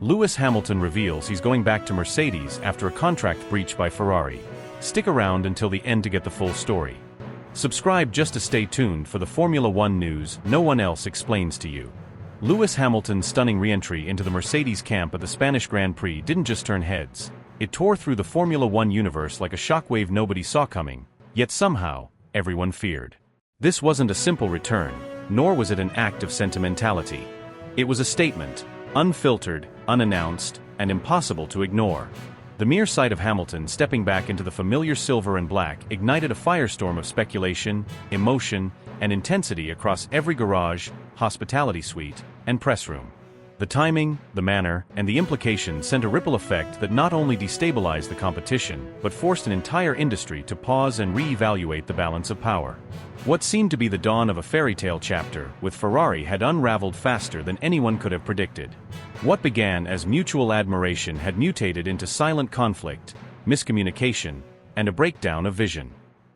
Lewis Hamilton reveals he's going back to Mercedes after a contract breach by Ferrari. Stick around until the end to get the full story. Subscribe just to stay tuned for the Formula One news no one else explains to you. Lewis Hamilton's stunning re-entry into the Mercedes camp at the Spanish Grand Prix didn't just turn heads. It tore through the Formula One universe like a shockwave nobody saw coming, yet somehow, everyone feared. This wasn't a simple return, nor was it an act of sentimentality. It was a statement, unfiltered, unannounced, and impossible to ignore. The mere sight of Hamilton stepping back into the familiar silver and black ignited a firestorm of speculation, emotion, and intensity across every garage, hospitality suite, and press room. The timing, the manner, and the implications sent a ripple effect that not only destabilized the competition, but forced an entire industry to pause and re-evaluate the balance of power. What seemed to be the dawn of a fairy tale chapter with Ferrari had unraveled faster than anyone could have predicted. What began as mutual admiration had mutated into silent conflict, miscommunication, and a breakdown of vision.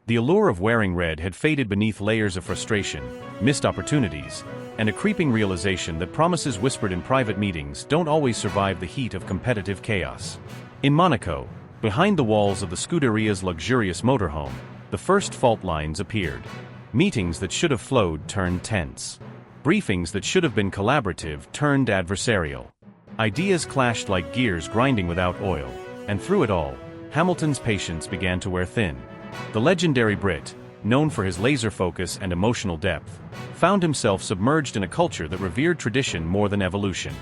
The allure of wearing red had faded beneath layers of frustration, missed opportunities, and a creeping realization that promises whispered in private meetings don't always survive the heat of competitive chaos. In Monaco, behind the walls of the Scuderia's luxurious motorhome, the first fault lines appeared. Meetings that should have flowed turned tense. Briefings that should have been collaborative turned adversarial. Ideas clashed like gears grinding without oil, and through it all, Hamilton's patience began to wear thin. The legendary Brit, known for his laser focus and emotional depth, found himself submerged in a culture that revered tradition more than evolution.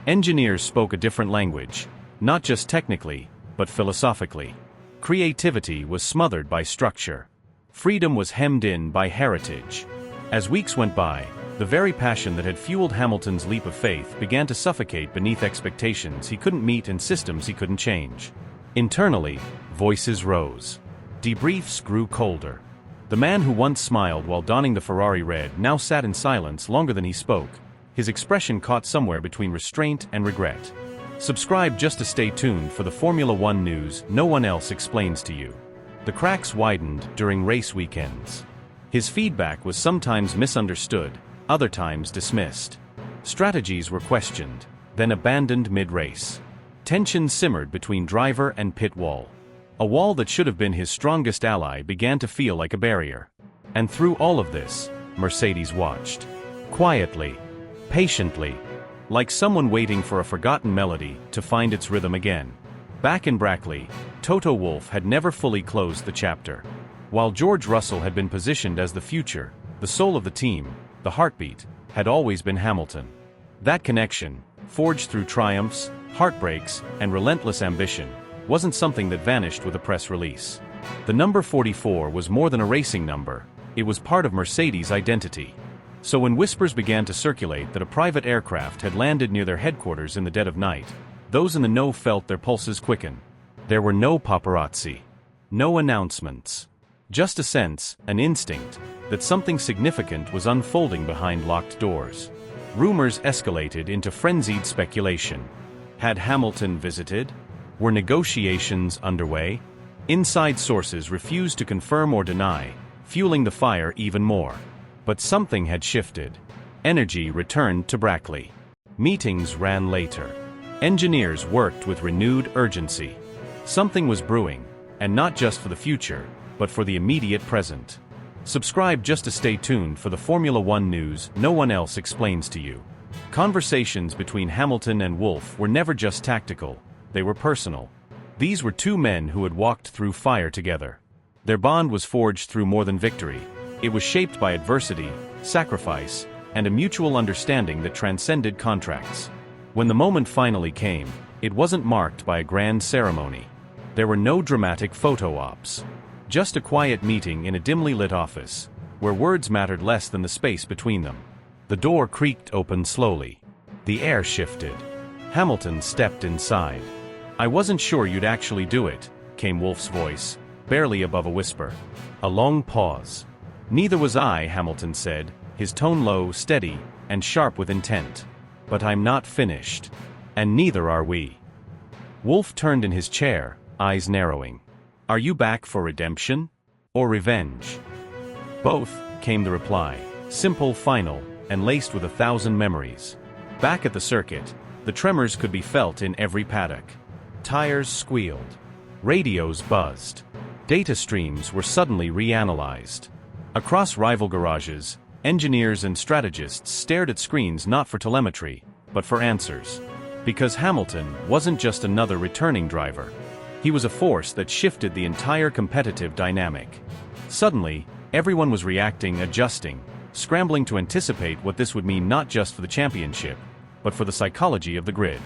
Engineers spoke a different language, not just technically, but philosophically. Creativity was smothered by structure. Freedom was hemmed in by heritage. As weeks went by, the very passion that had fueled Hamilton's leap of faith began to suffocate beneath expectations he couldn't meet and systems he couldn't change. Internally, voices rose. Debriefs grew colder. The man who once smiled while donning the Ferrari red now sat in silence longer than he spoke, his expression caught somewhere between restraint and regret. Subscribe just to stay tuned for the Formula One news no one else explains to you. The cracks widened during race weekends. His feedback was sometimes misunderstood, other times dismissed. Strategies were questioned, then abandoned mid-race. Tension simmered between driver and pit wall. A wall that should have been his strongest ally began to feel like a barrier. And through all of this, Mercedes watched. Quietly, patiently, like someone waiting for a forgotten melody to find its rhythm again. Back in Brackley, Toto Wolff had never fully closed the chapter. While George Russell had been positioned as the future, the soul of the team, the heartbeat, had always been Hamilton. That connection, forged through triumphs, heartbreaks, and relentless ambition, wasn't something that vanished with a press release. The number 44 was more than a racing number, it was part of Mercedes' identity. So when whispers began to circulate that a private aircraft had landed near their headquarters in the dead of night, those in the know felt their pulses quicken. There were no paparazzi. No announcements. Just a sense, an instinct, that something significant was unfolding behind locked doors. Rumors escalated into frenzied speculation. Had Hamilton visited? Were negotiations underway? Inside sources refused to confirm or deny, fueling the fire even more. But something had shifted. Energy returned to Brackley. Meetings ran later. Engineers worked with renewed urgency. Something was brewing, and not just for the future, but for the immediate present. Subscribe just to stay tuned for the Formula One news no one else explains to you. Conversations between Hamilton and Wolff were never just tactical. They were personal. These were two men who had walked through fire together. Their bond was forged through more than victory. It was shaped by adversity, sacrifice, and a mutual understanding that transcended contracts. When the moment finally came, it wasn't marked by a grand ceremony. There were no dramatic photo ops. Just a quiet meeting in a dimly lit office, where words mattered less than the space between them. The door creaked open slowly. The air shifted. Hamilton stepped inside. "I wasn't sure you'd actually do it," came Wolff's voice, barely above a whisper. A long pause. "Neither was I," Hamilton said, his tone low, steady, and sharp with intent. "But I'm not finished. And neither are we." Wolff turned in his chair, eyes narrowing. "Are you back for redemption? Or revenge?" "Both," came the reply, simple, final, and laced with 1,000 memories. Back at the circuit, The tremors could be felt in every paddock. Tires squealed. Radios buzzed. Data streams were suddenly reanalyzed. Across rival garages, engineers and strategists stared at screens not for telemetry, but for answers. Because Hamilton wasn't just another returning driver. He was a force that shifted the entire competitive dynamic. Suddenly, everyone was reacting, adjusting, scrambling to anticipate what this would mean not just for the championship, but for the psychology of the grid.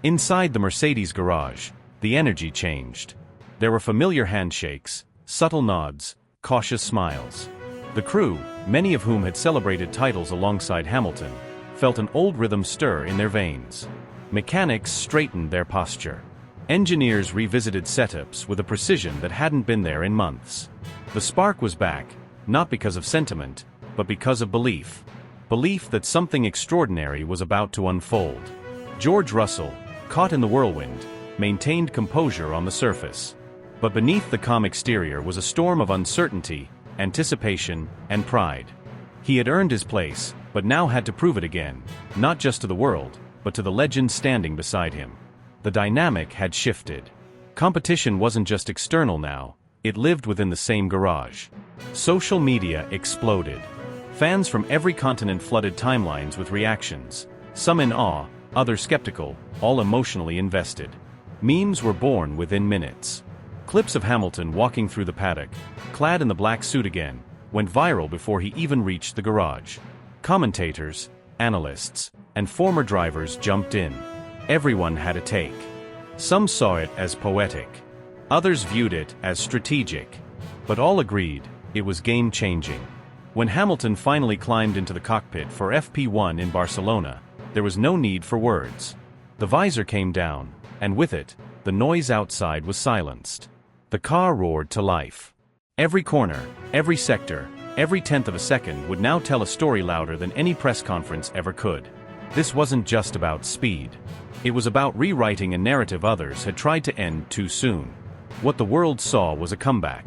Inside the Mercedes garage, the energy changed. There were familiar handshakes, subtle nods, cautious smiles. The crew, many of whom had celebrated titles alongside Hamilton, felt an old rhythm stir in their veins. Mechanics straightened their posture. Engineers revisited setups with a precision that hadn't been there in months. The spark was back, not because of sentiment, but because of belief. Belief that something extraordinary was about to unfold. George Russell, caught in the whirlwind, maintained composure on the surface. But beneath the calm exterior was a storm of uncertainty, anticipation, and pride. He had earned his place, but now had to prove it again, not just to the world, but to the legend standing beside him. The dynamic had shifted. Competition wasn't just external now, it lived within the same garage. Social media exploded. Fans from every continent flooded timelines with reactions, some in awe, others skeptical, all emotionally invested. Memes were born within minutes. Clips of Hamilton walking through the paddock, clad in the black suit again, went viral before he even reached the garage. Commentators, analysts, and former drivers jumped in. Everyone had a take. Some saw it as poetic. Others viewed it as strategic. But all agreed, it was game-changing. When Hamilton finally climbed into the cockpit for FP1 in Barcelona, there was no need for words. The visor came down, and with it, the noise outside was silenced. The car roared to life. Every corner, every sector, every tenth of a second would now tell a story louder than any press conference ever could. This wasn't just about speed. It was about rewriting a narrative others had tried to end too soon. What the world saw was a comeback.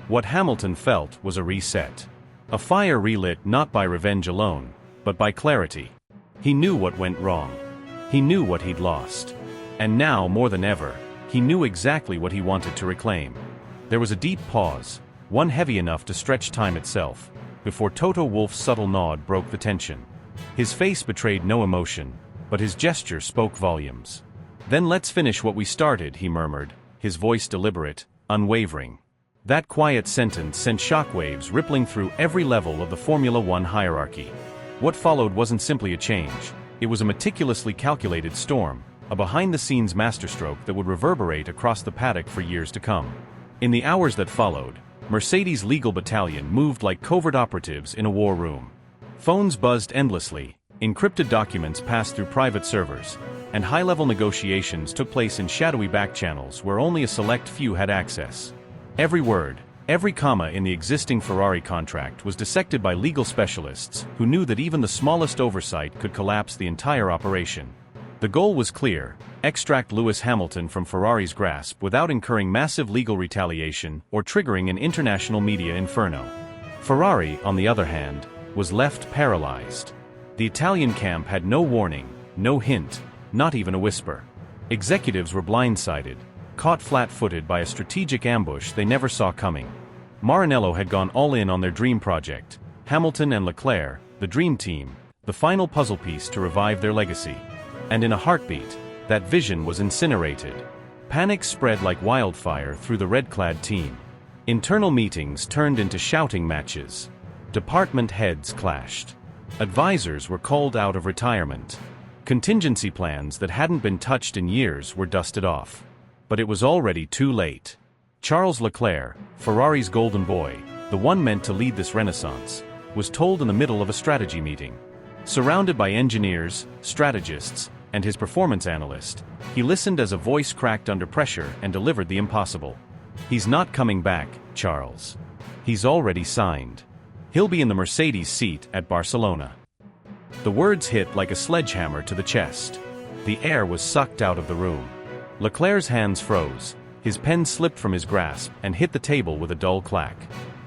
What Hamilton felt was a reset. A fire relit not by revenge alone, but by clarity. He knew what went wrong. He knew what he'd lost. And now, more than ever, he knew exactly what he wanted to reclaim. There was a deep pause, one heavy enough to stretch time itself, before Toto Wolff's subtle nod broke the tension. His face betrayed no emotion, but his gesture spoke volumes. "Then let's finish what we started," he murmured, his voice deliberate, unwavering. That quiet sentence sent shockwaves rippling through every level of the Formula One hierarchy. What followed wasn't simply a change, it was a meticulously calculated storm, a behind-the-scenes masterstroke that would reverberate across the paddock for years to come. In the hours that followed, Mercedes' legal battalion moved like covert operatives in a war room. Phones buzzed endlessly, encrypted documents passed through private servers, and high-level negotiations took place in shadowy backchannels where only a select few had access. Every word, every comma in the existing Ferrari contract was dissected by legal specialists who knew that even the smallest oversight could collapse the entire operation. The goal was clear: extract Lewis Hamilton from Ferrari's grasp without incurring massive legal retaliation or triggering an international media inferno. Ferrari, on the other hand, was left paralyzed. The Italian camp had no warning, no hint, not even a whisper. Executives were blindsided, caught flat-footed by a strategic ambush they never saw coming. Maranello had gone all in on their dream project, Hamilton and Leclerc, the dream team, the final puzzle piece to revive their legacy. And in a heartbeat, that vision was incinerated. Panic spread like wildfire through the red-clad team. Internal meetings turned into shouting matches. Department heads clashed. Advisors were called out of retirement. Contingency plans that hadn't been touched in years were dusted off. But it was already too late. Charles Leclerc, Ferrari's golden boy, the one meant to lead this renaissance, was told in the middle of a strategy meeting. Surrounded by engineers, strategists, and his performance analyst, he listened as a voice cracked under pressure and delivered the impossible. "He's not coming back, Charles. He's already signed. He'll be in the Mercedes seat at Barcelona." The words hit like a sledgehammer to the chest. The air was sucked out of the room. Leclerc's hands froze, his pen slipped from his grasp and hit the table with a dull clack.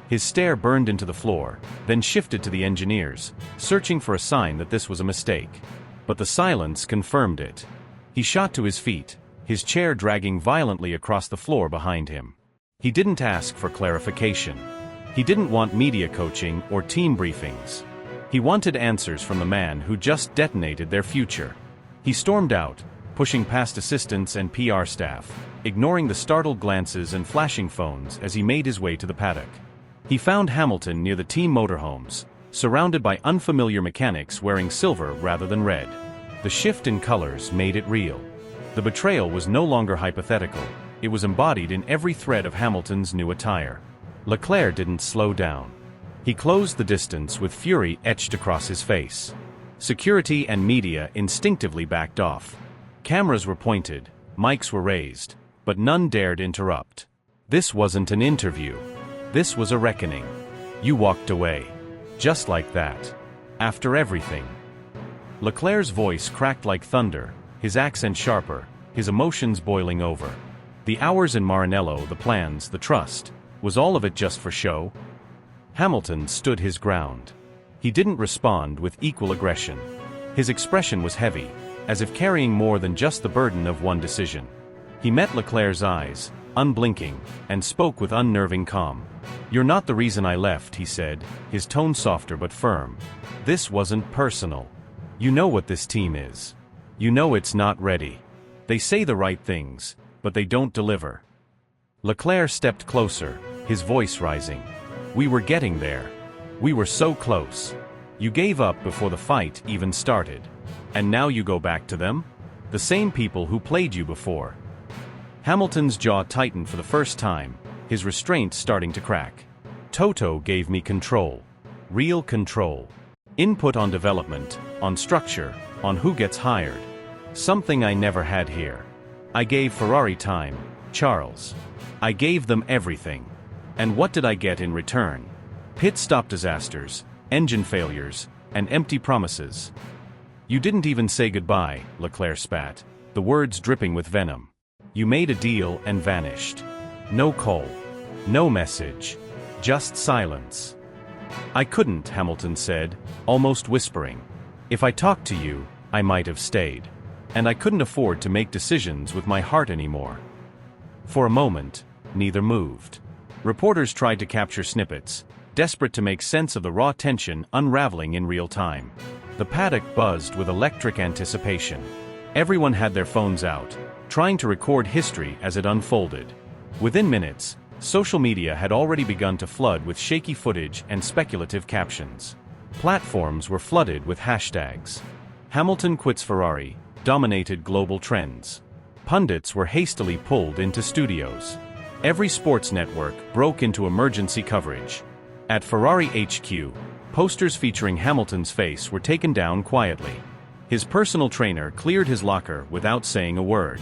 His stare burned into the floor, then shifted to the engineers, searching for a sign that this was a mistake. But the silence confirmed it. He shot to his feet, his chair dragging violently across the floor behind him. He didn't ask for clarification. He didn't want media coaching or team briefings. He wanted answers from the man who just detonated their future. He stormed out, pushing past assistants and PR staff, ignoring the startled glances and flashing phones as he made his way to the paddock. He found Hamilton near the team motorhomes, surrounded by unfamiliar mechanics wearing silver rather than red. The shift in colors made it real. The betrayal was no longer hypothetical, it was embodied in every thread of Hamilton's new attire. Leclerc didn't slow down. He closed the distance with fury etched across his face. Security and media instinctively backed off. Cameras were pointed, mics were raised, but none dared interrupt. This wasn't an interview. This was a reckoning. You walked away. Just like that. After everything. Leclerc's voice cracked like thunder, his accent sharper, his emotions boiling over. The hours in Maranello, the plans, the trust, was all of it just for show? Hamilton stood his ground. He didn't respond with equal aggression. His expression was heavy, as if carrying more than just the burden of one decision. He met Leclerc's eyes, unblinking, and spoke with unnerving calm. "You're not the reason I left," he said, his tone softer but firm. "This wasn't personal. You know what this team is. You know it's not ready. They say the right things, but they don't deliver." Leclerc stepped closer, his voice rising. "We were getting there. We were so close. You gave up before the fight even started. And now you go back to them? The same people who played you before." Hamilton's jaw tightened for the first time, his restraint starting to crack. "Toto gave me control. Real control. Input on development, on structure, on who gets hired. Something I never had here. I gave Ferrari time, Charles. I gave them everything. And what did I get in return? Pit stop disasters, engine failures, and empty promises." "You didn't even say goodbye," Leclerc spat, the words dripping with venom. "You made a deal and vanished. No call. No message. Just silence." "I couldn't," Hamilton said, almost whispering. "If I talked to you, I might have stayed. And I couldn't afford to make decisions with my heart anymore." For a moment, neither moved. Reporters tried to capture snippets, desperate to make sense of the raw tension unraveling in real time. The paddock buzzed with electric anticipation. Everyone had their phones out, trying to record history as it unfolded. Within minutes, social media had already begun to flood with shaky footage and speculative captions. Platforms were flooded with hashtags. "Hamilton quits Ferrari," dominated global trends. Pundits were hastily pulled into studios. Every sports network broke into emergency coverage. At Ferrari HQ, posters featuring Hamilton's face were taken down quietly. His personal trainer cleared his locker without saying a word.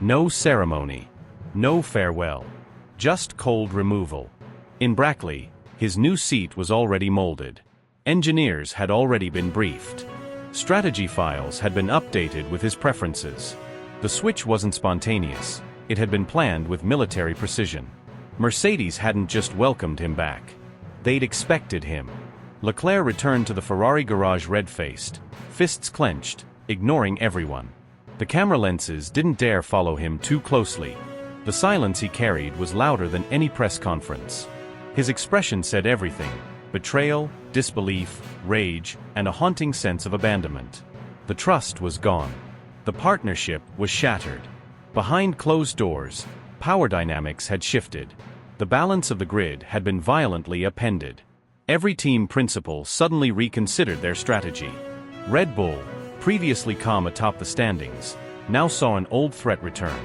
No ceremony. No farewell. Just cold removal. In Brackley, his new seat was already molded. Engineers had already been briefed. Strategy files had been updated with his preferences. The switch wasn't spontaneous. It had been planned with military precision. Mercedes hadn't just welcomed him back. They'd expected him. Leclerc returned to the Ferrari garage red-faced, fists clenched, ignoring everyone. The camera lenses didn't dare follow him too closely. The silence he carried was louder than any press conference. His expression said everything: betrayal, disbelief, rage, and a haunting sense of abandonment. The trust was gone. The partnership was shattered. Behind closed doors, power dynamics had shifted. The balance of the grid had been violently upended. Every team principal suddenly reconsidered their strategy. Red Bull, previously calm atop the standings, now saw an old threat return.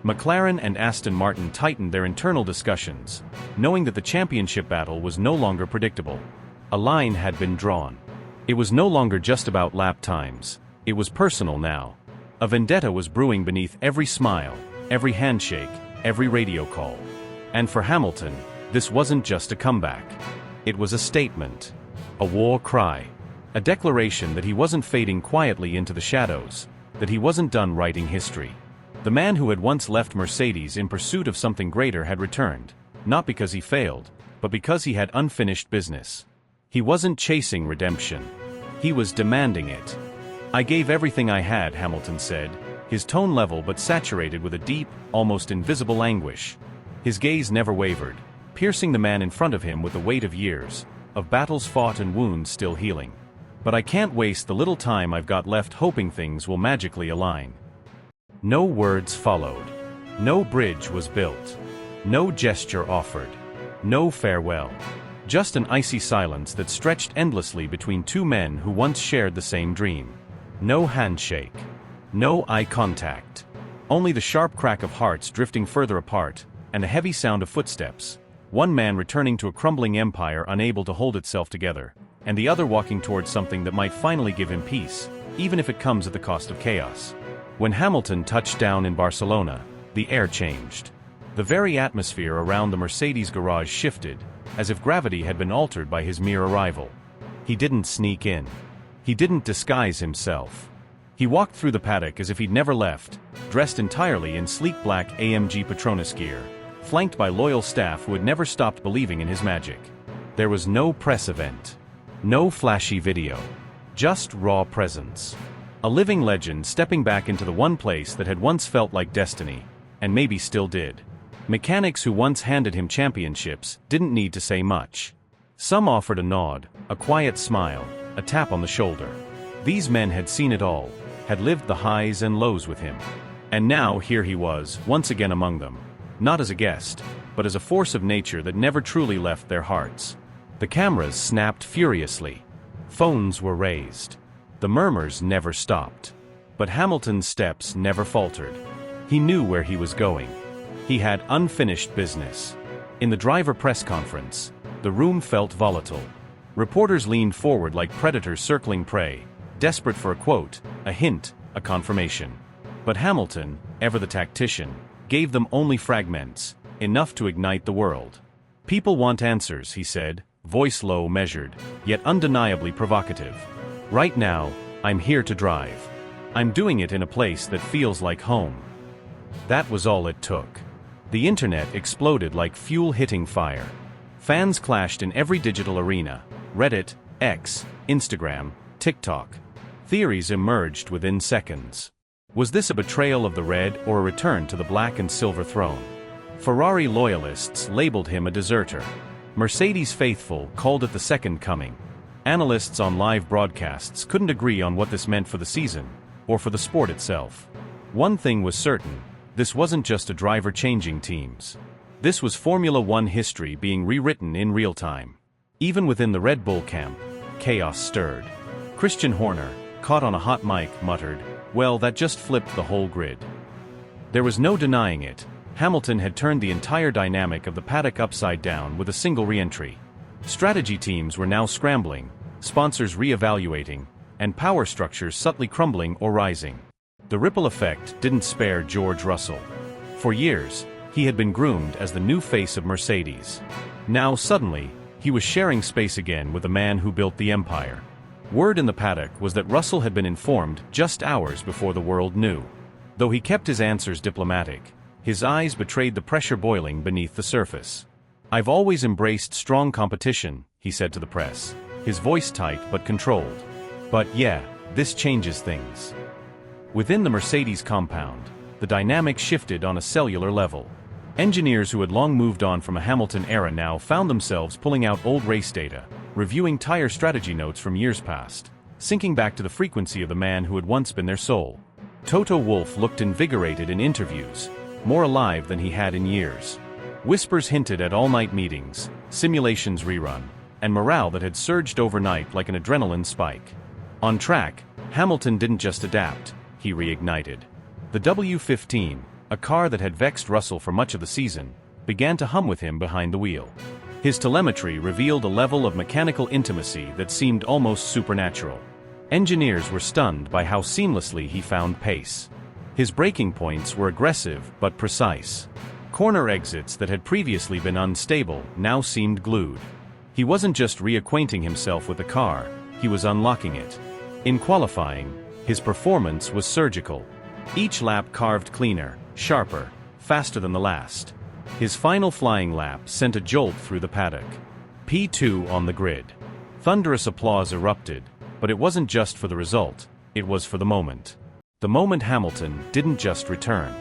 McLaren and Aston Martin tightened their internal discussions, knowing that the championship battle was no longer predictable. A line had been drawn. It was no longer just about lap times. It was personal now. A vendetta was brewing beneath every smile, every handshake, every radio call. And for Hamilton, this wasn't just a comeback. It was a statement. A war cry. A declaration that he wasn't fading quietly into the shadows, that he wasn't done writing history. The man who had once left Mercedes in pursuit of something greater had returned, not because he failed, but because he had unfinished business. He wasn't chasing redemption. He was demanding it. "I gave everything I had," Hamilton said, his tone level but saturated with a deep, almost invisible anguish. His gaze never wavered, piercing the man in front of him with the weight of years, of battles fought and wounds still healing. But I can't waste the little time I've got left hoping things will magically align. No words followed. No bridge was built. No gesture offered. No farewell. Just an icy silence that stretched endlessly between two men who once shared the same dream. No handshake. No eye contact. Only the sharp crack of hearts drifting further apart, and a heavy sound of footsteps. One man returning to a crumbling empire unable to hold itself together, and the other walking towards something that might finally give him peace, even if it comes at the cost of chaos. When Hamilton touched down in Barcelona, the air changed. The very atmosphere around the Mercedes garage shifted, as if gravity had been altered by his mere arrival. He didn't sneak in. He didn't disguise himself. He walked through the paddock as if he'd never left, dressed entirely in sleek black AMG Petronas gear, flanked by loyal staff who had never stopped believing in his magic. There was no press event. No flashy video. Just raw presence. A living legend stepping back into the one place that had once felt like destiny, and maybe still did. Mechanics who once handed him championships didn't need to say much. Some offered a nod, a quiet smile, a tap on the shoulder. These men had seen it all, had lived the highs and lows with him. And now here he was, once again among them. Not as a guest, but as a force of nature that never truly left their hearts. The cameras snapped furiously. Phones were raised. The murmurs never stopped. But Hamilton's steps never faltered. He knew where he was going. He had unfinished business. In the driver press conference, the room felt volatile. Reporters leaned forward like predators circling prey, desperate for a quote, a hint, a confirmation. But Hamilton, ever the tactician, gave them only fragments, enough to ignite the world. People want answers, he said, voice low, measured, yet undeniably provocative. Right now, I'm here to drive. I'm doing it in a place that feels like home. That was all it took. The internet exploded like fuel hitting fire. Fans clashed in every digital arena: Reddit, X, Instagram, TikTok. Theories emerged within seconds. Was this a betrayal of the red or a return to the black and silver throne? Ferrari loyalists labeled him a deserter. Mercedes faithful called it the second coming. Analysts on live broadcasts couldn't agree on what this meant for the season, or for the sport itself. One thing was certain: this wasn't just a driver changing teams. This was Formula One history being rewritten in real time. Even within the Red Bull camp, chaos stirred. Christian Horner, caught on a hot mic, muttered, "Well, that just flipped the whole grid." There was no denying it. Hamilton had turned the entire dynamic of the paddock upside down with a single re-entry. Strategy teams were now scrambling, sponsors re-evaluating, and power structures subtly crumbling or rising. The ripple effect didn't spare George Russell. For years, he had been groomed as the new face of Mercedes. Now suddenly, he was sharing space again with the man who built the empire. Word in the paddock was that Russell had been informed just hours before the world knew. Though he kept his answers diplomatic, his eyes betrayed the pressure boiling beneath the surface. "I've always embraced strong competition," he said to the press, his voice tight but controlled. "But yeah, this changes things." Within the Mercedes compound, the dynamic shifted on a cellular level. Engineers who had long moved on from a Hamilton era now found themselves pulling out old race data, reviewing tire strategy notes from years past, sinking back to the frequency of the man who had once been their soul. Toto Wolff looked invigorated in interviews, more alive than he had in years. Whispers hinted at all-night meetings, simulations rerun, and morale that had surged overnight like an adrenaline spike. On track, Hamilton didn't just adapt, he reignited. The W15, a car that had vexed Russell for much of the season, began to hum with him behind the wheel. His telemetry revealed a level of mechanical intimacy that seemed almost supernatural. Engineers were stunned by how seamlessly he found pace. His braking points were aggressive but precise. Corner exits that had previously been unstable now seemed glued. He wasn't just reacquainting himself with the car, he was unlocking it. In qualifying, his performance was surgical. Each lap carved cleaner, sharper, faster than the last. His final flying lap sent a jolt through the paddock. P2 on the grid. Thunderous applause erupted, but it wasn't just for the result, it was for the moment. The moment Hamilton didn't just return.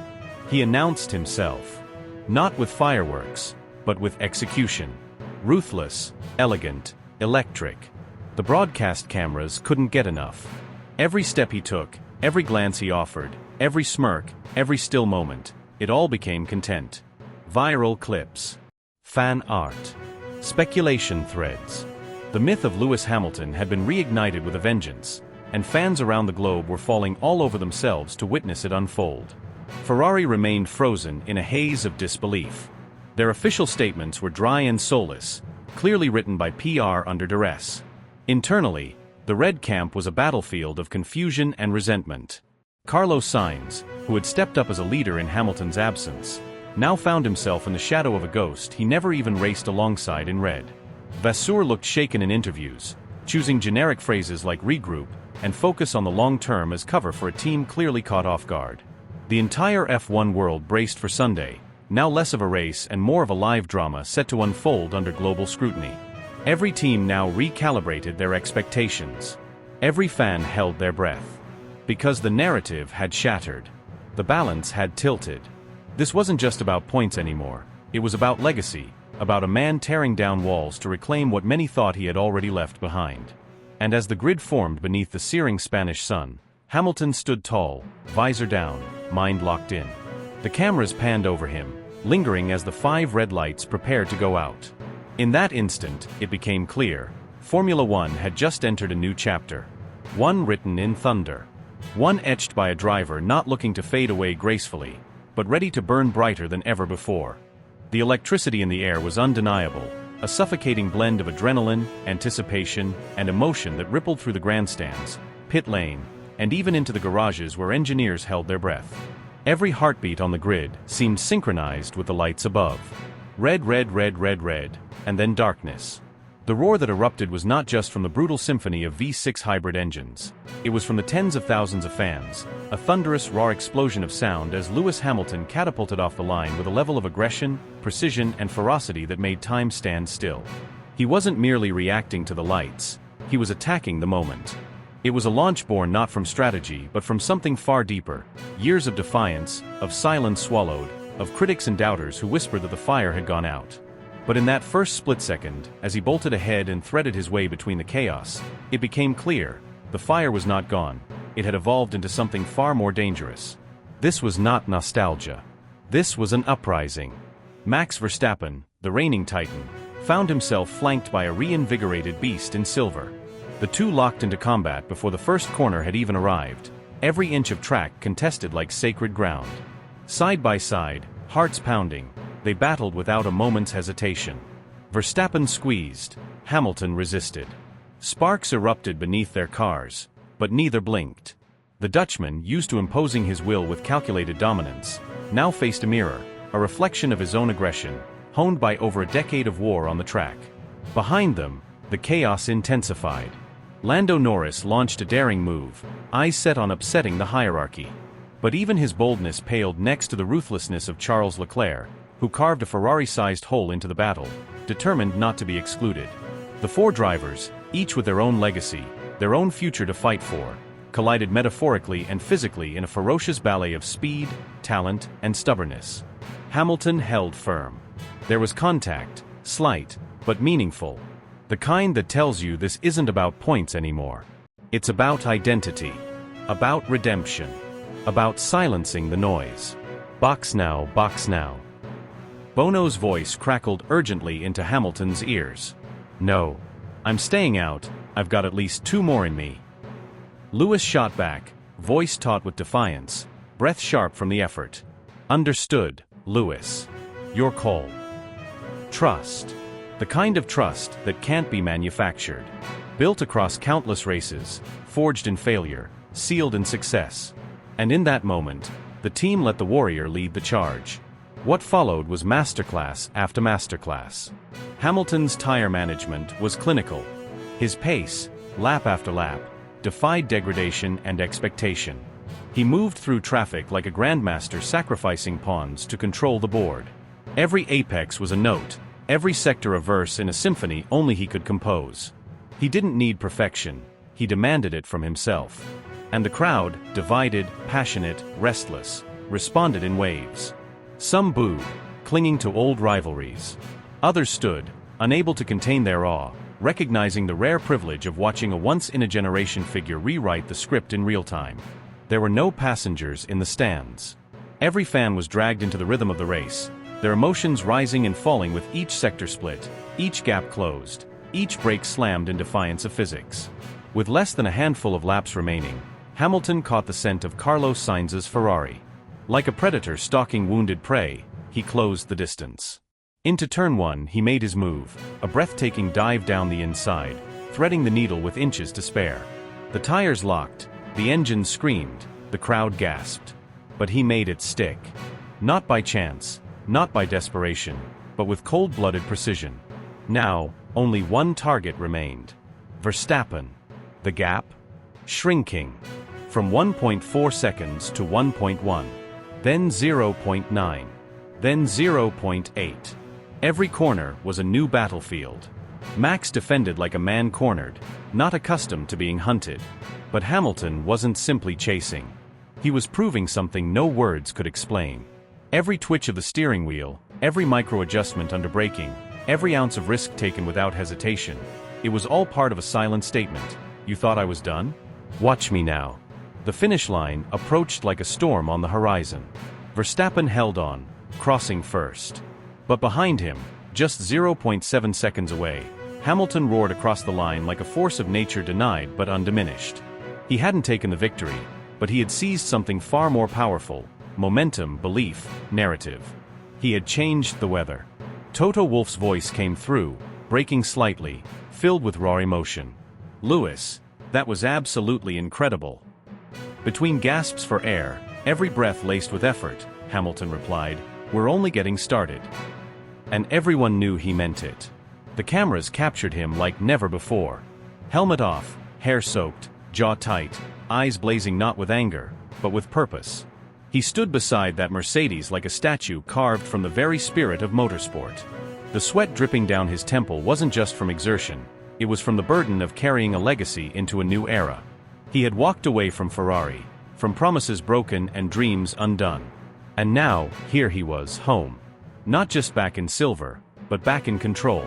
He announced himself. Not with fireworks, but with execution. Ruthless, elegant, electric. The broadcast cameras couldn't get enough. Every step he took, every glance he offered, every smirk, every still moment, it all became content. Viral clips. Fan art. Speculation threads. The myth of Lewis Hamilton had been reignited with a vengeance, and fans around the globe were falling all over themselves to witness it unfold. Ferrari remained frozen in a haze of disbelief. Their official statements were dry and soulless, clearly written by PR under duress. Internally, the Red Camp was a battlefield of confusion and resentment. Carlos Sainz, who had stepped up as a leader in Hamilton's absence, now found himself in the shadow of a ghost he never even raced alongside in red. Vasseur looked shaken in interviews, choosing generic phrases like regroup and focus on the long term as cover for a team clearly caught off guard. The entire F1 world braced for Sunday, now less of a race and more of a live drama set to unfold under global scrutiny. Every team now recalibrated their expectations. Every fan held their breath. Because the narrative had shattered. The balance had tilted. This wasn't just about points anymore. It was about legacy, about a man tearing down walls to reclaim what many thought he had already left behind. And as the grid formed beneath the searing Spanish sun, Hamilton stood tall, visor down, mind locked in. The cameras panned over him, lingering as the 5 red lights prepared to go out. In that instant, it became clear, Formula One had just entered a new chapter. One written in thunder. One etched by a driver not looking to fade away gracefully, but ready to burn brighter than ever before. The electricity in the air was undeniable, a suffocating blend of adrenaline, anticipation, and emotion that rippled through the grandstands, pit lane, and even into the garages where engineers held their breath. Every heartbeat on the grid seemed synchronized with the lights above. Red, red, red, red, red, and then darkness. The roar that erupted was not just from the brutal symphony of V6 hybrid engines. It was from the tens of thousands of fans, a thunderous, raw explosion of sound as Lewis Hamilton catapulted off the line with a level of aggression, precision, and ferocity that made time stand still. He wasn't merely reacting to the lights, he was attacking the moment. It was a launch born not from strategy but from something far deeper, years of defiance, of silence swallowed, of critics and doubters who whispered that the fire had gone out. But in that first split second, as he bolted ahead and threaded his way between the chaos, it became clear, the fire was not gone, it had evolved into something far more dangerous. This was not nostalgia. This was an uprising. Max Verstappen, the reigning titan, found himself flanked by a reinvigorated beast in silver. The two locked into combat before the first corner had even arrived, every inch of track contested like sacred ground. Side by side, hearts pounding, they battled without a moment's hesitation. Verstappen squeezed, Hamilton resisted. Sparks erupted beneath their cars, but neither blinked. The Dutchman, used to imposing his will with calculated dominance, now faced a mirror, a reflection of his own aggression, honed by over a decade of war on the track. Behind them, the chaos intensified. Lando Norris launched a daring move, eyes set on upsetting the hierarchy. But even his boldness paled next to the ruthlessness of Charles Leclerc, who carved a Ferrari-sized hole into the battle, determined not to be excluded. The 4 drivers, each with their own legacy, their own future to fight for, collided metaphorically and physically in a ferocious ballet of speed, talent, and stubbornness. Hamilton held firm. There was contact, slight, but meaningful. The kind that tells you this isn't about points anymore. It's about identity. About redemption. About silencing the noise. Box now, box now. Bono's voice crackled urgently into Hamilton's ears. No. I'm staying out, I've got at least 2 more in me. Lewis shot back, voice taut with defiance, breath sharp from the effort. Understood, Lewis. Your call. Trust. The kind of trust that can't be manufactured. Built across countless races, forged in failure, sealed in success. And in that moment, the team let the warrior lead the charge. What followed was masterclass after masterclass. Hamilton's tire management was clinical. His pace, lap after lap, defied degradation and expectation. He moved through traffic like a grandmaster sacrificing pawns to control the board. Every apex was a note, every sector a verse in a symphony only he could compose. He didn't need perfection, he demanded it from himself. And the crowd, divided, passionate, restless, responded in waves. Some booed, clinging to old rivalries. Others stood, unable to contain their awe, recognizing the rare privilege of watching a once-in-a-generation figure rewrite the script in real time. There were no passengers in the stands. Every fan was dragged into the rhythm of the race, their emotions rising and falling with each sector split, each gap closed, each brake slammed in defiance of physics. With less than a handful of laps remaining, Hamilton caught the scent of Carlos Sainz's Ferrari. Like a predator stalking wounded prey, he closed the distance. Into turn 1 he made his move, a breathtaking dive down the inside, threading the needle with inches to spare. The tires locked, the engine screamed, the crowd gasped. But he made it stick. Not by chance, not by desperation, but with cold-blooded precision. Now, only one target remained. Verstappen. The gap? Shrinking. From 1.4 seconds to 1.1. Then 0.9. Then 0.8. Every corner was a new battlefield. Max defended like a man cornered, not accustomed to being hunted. But Hamilton wasn't simply chasing. He was proving something no words could explain. Every twitch of the steering wheel, every micro-adjustment under braking, every ounce of risk taken without hesitation, it was all part of a silent statement. You thought I was done? Watch me now. The finish line approached like a storm on the horizon. Verstappen held on, crossing first. But behind him, just 0.7 seconds away, Hamilton roared across the line like a force of nature denied but undiminished. He hadn't taken the victory, but he had seized something far more powerful: momentum, belief, narrative. He had changed the weather. Toto Wolff's voice came through, breaking slightly, filled with raw emotion. Lewis, that was absolutely incredible. Between gasps for air, every breath laced with effort, Hamilton replied, we're only getting started. And everyone knew he meant it. The cameras captured him like never before. Helmet off, hair soaked, jaw tight, eyes blazing not with anger, but with purpose. He stood beside that Mercedes like a statue carved from the very spirit of motorsport. The sweat dripping down his temple wasn't just from exertion, it was from the burden of carrying a legacy into a new era. He had walked away from Ferrari, from promises broken and dreams undone. And now, here he was, home. Not just back in silver, but back in control.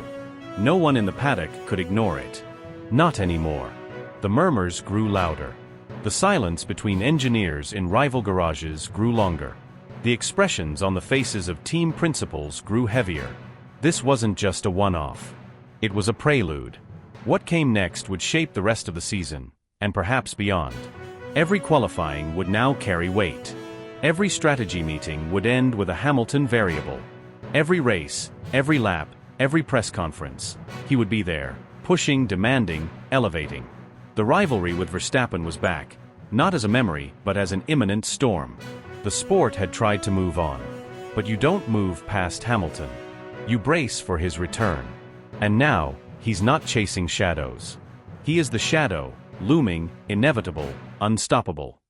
No one in the paddock could ignore it. Not anymore. The murmurs grew louder. The silence between engineers in rival garages grew longer. The expressions on the faces of team principals grew heavier. This wasn't just a one-off. It was a prelude. What came next would shape the rest of the season, and perhaps beyond. Every qualifying would now carry weight. Every strategy meeting would end with a Hamilton variable. Every race, every lap, every press conference, he would be there, pushing, demanding, elevating. The rivalry with Verstappen was back, not as a memory, but as an imminent storm. The sport had tried to move on. But you don't move past Hamilton. You brace for his return. And now, he's not chasing shadows. He is the shadow, looming, inevitable, unstoppable.